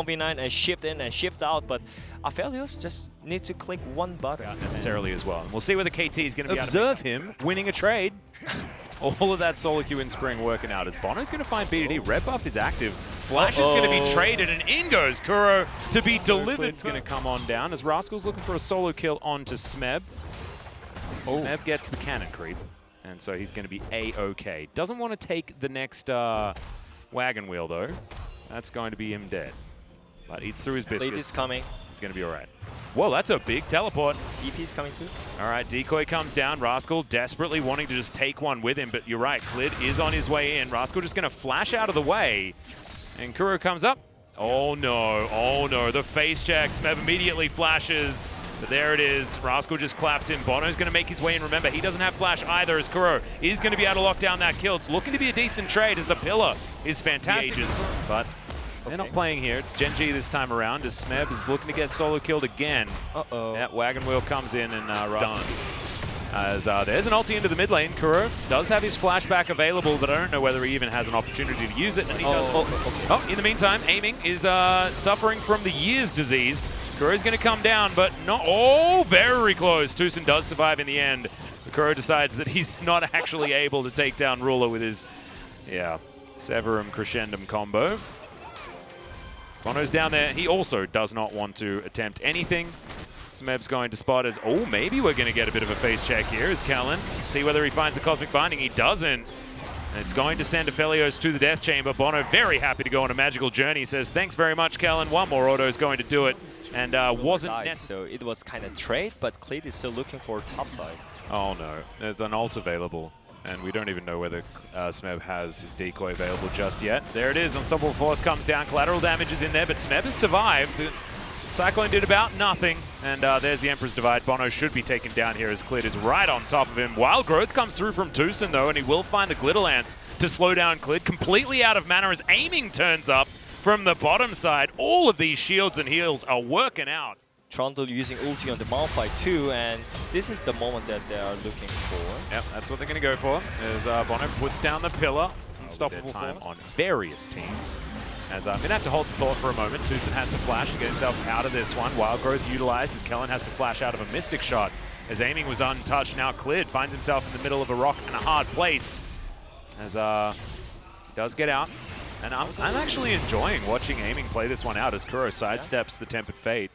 1v9 and shift in and shift out, but Aphelios just need to click one button. Not necessarily as well. And we'll see whether KT is going to be Observe him winning a trade. all of that solo queue in spring working out. As Bono's going to find BDD. Red buff is active. Flash is going to be traded, and in goes Kuro to be delivered. It's going to come on down as Rascal's looking for a solo kill onto Smeb. Smeb gets the cannon creep, and so he's going to be A-OK. Doesn't want to take the next wagon wheel, though. That's going to be him dead. But eats through his biscuits. Lead is coming. He's going to be all right. Whoa, that's a big teleport. TP is coming too. All right, decoy comes down. Rascal desperately wanting to just take one with him, but you're right, Clid is on his way in. Rascal just going to flash out of the way. And Kuro comes up. Oh no, the face check. Smeb immediately flashes. But there it is. Rascal just claps in. Bono's going to make his way in. Remember, he doesn't have flash either, as Kuro is going to be able to lock down that kill. It's looking to be a decent trade as the pillar is fantastic. But they're not playing here. It's Gen.G this time around as Smeb is looking to get solo killed again. That wagon wheel comes in and Rascal. As there's an ulti into the mid lane. Kuro does have his flashback available, but I don't know whether he even has an opportunity to use it. And he does. In the meantime, aiming is suffering from the year's disease. Kuro's going to come down, but not. Oh, very close. Tucson does survive in the end. Kuro decides that he's not actually able to take down Ruler with his, Severum Crescendum combo. Bono's down there. He also does not want to attempt anything. Smeb's going to spot as, maybe we're going to get a bit of a face check here as Kellen. See whether he finds the Cosmic Binding. He doesn't. And it's going to send Aphelios to the Death Chamber. Bono very happy to go on a magical journey. He says, thanks very much, Kellen. One more auto is going to do it. And wasn't necessary. So it was kind of trade, but Clid is still looking for topside. Oh no, there's an ult available. And we don't even know whether Smeb has his decoy available just yet. There it is. Unstoppable Force comes down. Collateral damage is in there, but Smeb has survived. Cyclone did about nothing. And there's the Emperor's Divide. Bono should be taken down here as Clid is right on top of him. Wild Growth comes through from Tucson, though, and he will find the Glitter Lance to slow down Clid. Completely out of mana as aiming turns up from the bottom side. All of these shields and heals are working out. Trundle using ulti on the Malphite too, and this is the moment that they are looking for. Yep, that's what they're going to go for, as Bono puts down the pillar. Unstoppable time on various teams. As I'm going to have to hold the thought for a moment. Tucson has to flash to get himself out of this one. Wild Growth utilized as Kellen has to flash out of a Mystic Shot. As aiming was untouched, now Clid finds himself in the middle of a rock and a hard place. As he does get out. And I'm actually enjoying watching aiming play this one out as Kuro sidesteps the Tempered Fate.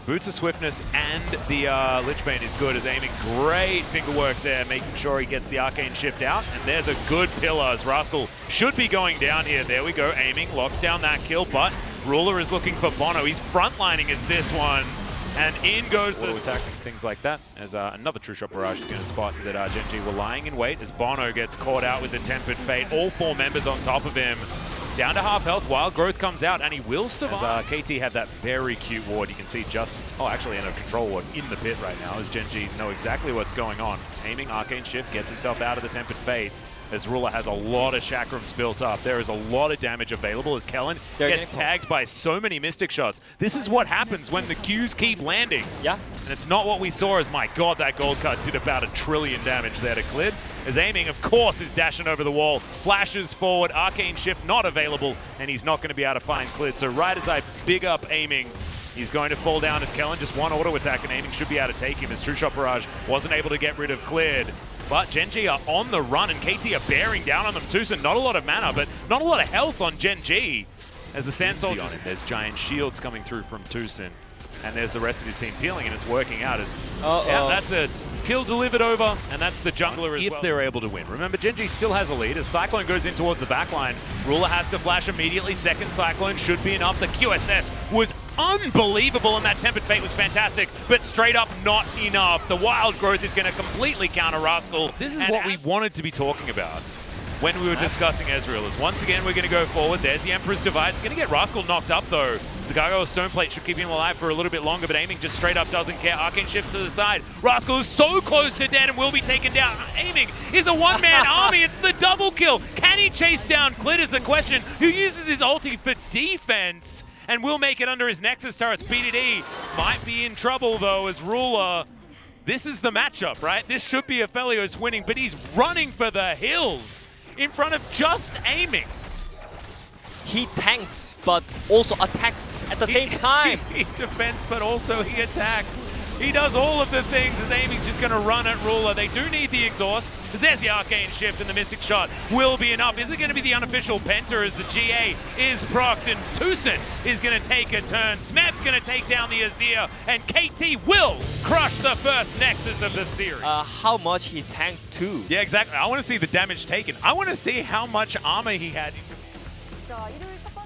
Boots of Swiftness and the Lichbane is good as aiming. Great finger work there, making sure he gets the Arcane Shift out. And there's a good pillar as Rascal should be going down here. There we go, aiming, locks down that kill, but Ruler is looking for Bono. He's frontlining as this one. And in goes the attack, things like that. As another True Shot Barrage is going to spot that Gen.G were lying in wait as Bono gets caught out with the Tempered Fate. All four members on top of him. Down to half health, Wild Growth comes out, and he will survive. As KT have that very cute ward. You can see just, actually in a control ward in the pit right now, as Gen.G know exactly what's going on. Aiming, Arcane Shift, gets himself out of the Tempered Fate, as Ruler has a lot of chakrams built up. There is a lot of damage available as Kellen gets tagged by so many Mystic Shots. This is what happens when the Qs keep landing. Yeah. And it's not what we saw as, my god, that gold cut did about 1 trillion damage there to Clid. As aiming, of course, is dashing over the wall. Flashes forward, Arcane Shift not available, and he's not going to be able to find Clid. So right as I big up aiming, he's going to fall down as Kellen just one auto attack, and aiming should be able to take him as True Shot Barrage wasn't able to get rid of Clid. But Gen.G are on the run, and KT are bearing down on them. Tucson, not a lot of mana, but not a lot of health on Gen.G. As the Sand Soldier on him, there's giant shields coming through from Tucson. And there's the rest of his team peeling, and it's working out as... Yeah, that's a kill delivered over, and that's the jungler as well. If they're able to win. Remember, Gen.G still has a lead as Cyclone goes in towards the backline. Ruler has to flash immediately. Second Cyclone should be enough. The QSS was unbelievable, and that Tempered Fate was fantastic, but straight up not enough. The Wild Growth is going to completely counter Rascal. This is what we wanted to be talking about when we were discussing Ezreal. Is once again, we're going to go forward. There's the Emperor's Divide. It's going to get Rascal knocked up, though. The Gargoyle Stoneplate should keep him alive for a little bit longer, but aiming just straight up doesn't care. Arcane shifts to the side. Rascal is so close to dead and will be taken down. Aiming is a one-man army. It's the double kill. Can he chase down Clid is the question, who uses his ulti for defense and will make it under his Nexus turrets. BDD might be in trouble, though, as Ruler. This is the matchup, right? This should be Aphelios winning, but he's running for the hills in front of just aiming. he tanks but also attacks at the same time. He defends, but also he attacks. He does all of the things as Amy's just going to run at Ruler. They do need the exhaust. There's the Arcane Shift and the Mystic Shot will be enough. Is it going to be the unofficial Penta as the GA is procced and Tucson is going to take a turn. Smap's going to take down the Azir and KT will crush the first Nexus of the series. How much he tanked too. Yeah, exactly. I want to see the damage taken. I want to see how much armor he had.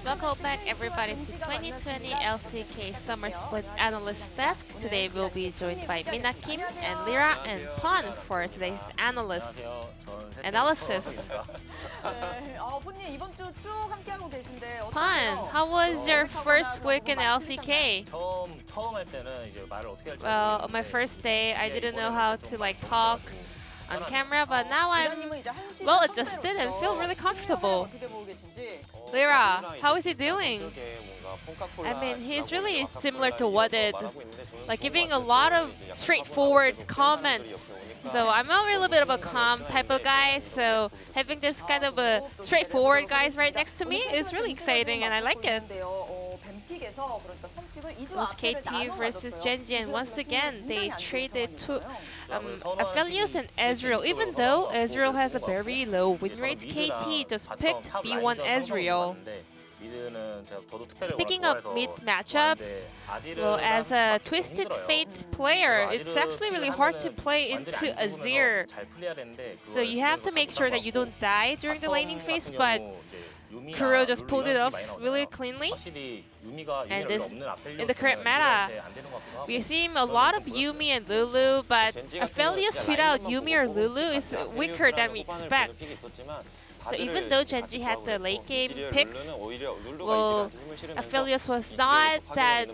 Welcome back everybody to 2020 LCK Summer Split Analyst Desk. Today we'll be joined by Mina Kim and Lyra and Pon for today's analysis. Pon, how was your first week in LCK? Well, on my first day I didn't know how to talk on camera, but now I'm well adjusted and feel really comfortable. Lyra, how is he doing? I mean, he's really similar to Whatted, giving a lot of straightforward comments. So I'm a little bit of a calm type of guy, so having this kind of a straightforward guys right next to me is really exciting and I like it. It was KT versus Gen.G, and once again they traded to Aphelios and Ezreal. Even though Ezreal has a very low win rate, KT just picked B1 Ezreal. Speaking of mid matchup, well, as a Twisted Fate player, it's actually really hard to play into Azir. So you have to make sure that you don't die during the laning phase, but Kuro just pulled it off really cleanly. And in the current meta, we see a lot of Yuumi and Lulu, but Aphelios without Yuumi or Lulu is weaker than we expect. So even though Gen.G had the late game picks, well, Aphelios was not that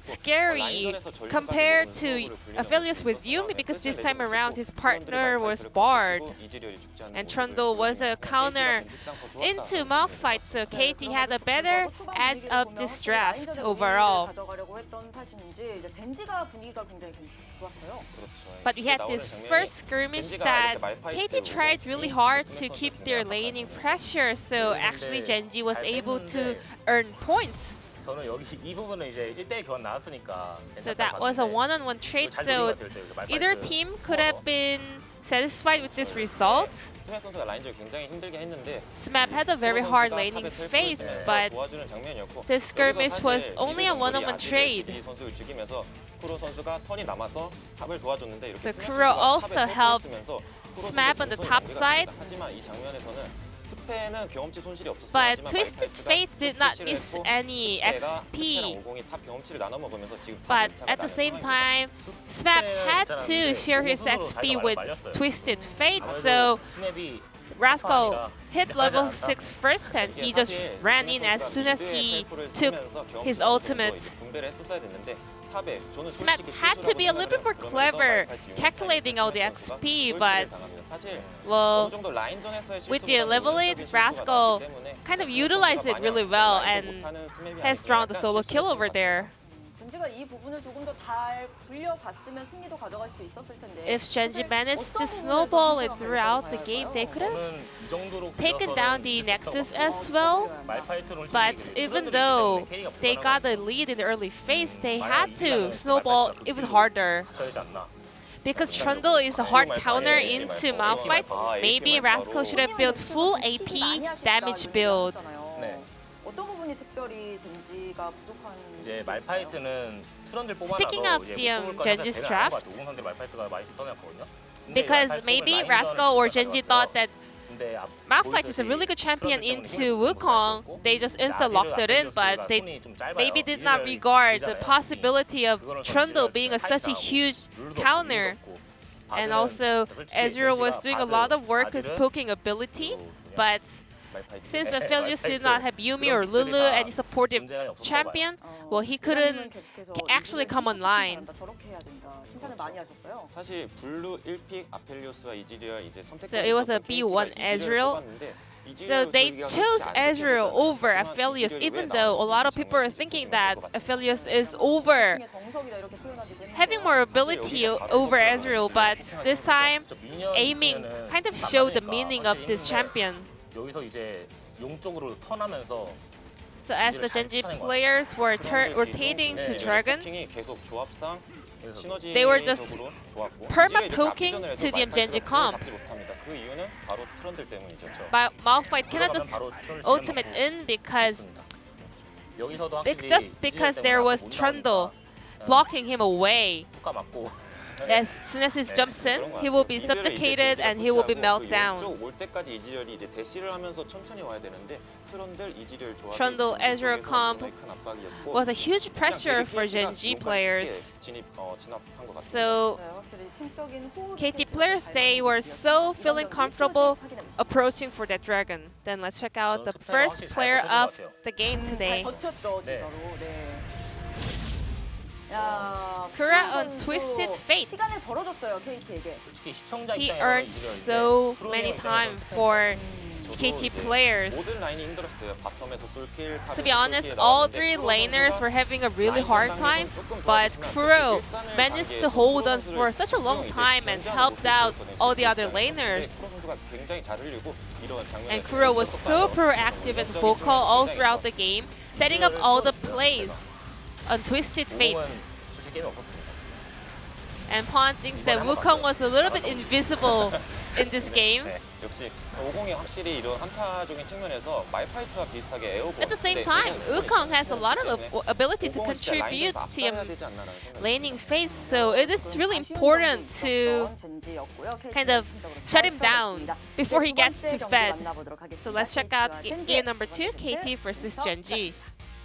scary compared to Aphelios with Yuumi, because this time around his partner was Bard and Trundle was a counter into Malphite, so KT had a better edge of this draft overall. But we had this first skirmish that KT tried really hard to keep their laning pressure, so actually Gen.G was able to earn points. So that was a one-on-one trade, so either team could have been satisfied with this result. Smap had a very hard laning phase, but this skirmish was only a one-on-one trade. So Kuro also helped Smap on the top side. But Twisted Fate did not miss any XP. But at the same time, Smap had to share his XP with Twisted Fate, so Rascal hit level 6 first and he just ran in as soon as he took his ultimate. Smap had to be a little bit more clever calculating all the XP, but well, with the level 8, Rascal kind of utilized it really well and has drawn the solo kill over there. If Gen.G managed to snowball it throughout the game, they could have taken down the Nexus as well. But even though they got the lead in the early phase, they had to snowball even harder. Because Trundle is a hard counter into Malphite, maybe Rascal should have built full AP damage build. Speaking of the Gen.G's draft, because maybe Rascal or Gen.G thought that Malphite is a really good champion into Wukong, they just insta-locked it in, but they maybe did not regard the possibility of Trundle being such a huge counter. And also, Ezreal was doing a lot of work with poking ability, but since Aphelios did not have Yuumi or Lulu, any supportive champion, well, he couldn't actually come online. So it was a B1 Ezreal. So they chose Ezreal over Aphelios, even though a lot of people are thinking that Aphelios is over, having more ability over Ezreal, but this time, aiming kind of showed the meaning of this champion. So as the Gen.G players were rotating to Dragon, they were just perma-poking to the Gen.G comp. But Malphite cannot just ultimate in because just because there was Trundle blocking him away. As soon as he jumps in, he will be subjugated and he will be melted down. Trundle Azure comp was a huge pressure for Gen.G players. So KT players, they were so feeling comfortable approaching for that dragon. Then let's check out the first player of the game today. Kura on Twisted Fate. He earned so many time for KT players. To be honest, all three laners were having a really hard time, but Kuro managed to hold on for such a long time and helped out all the other laners. And Kuro was so proactive and vocal all throughout the game, setting up all the plays on Twisted Fate. And Pon thinks that Wukong was a little bit invisible in this game. At the same time, Wukong has a lot of ability to contribute to laning phase, so it is really important to kind of shut him down before he gets too fed. So let's check out game number 2, KT versus Gen.G.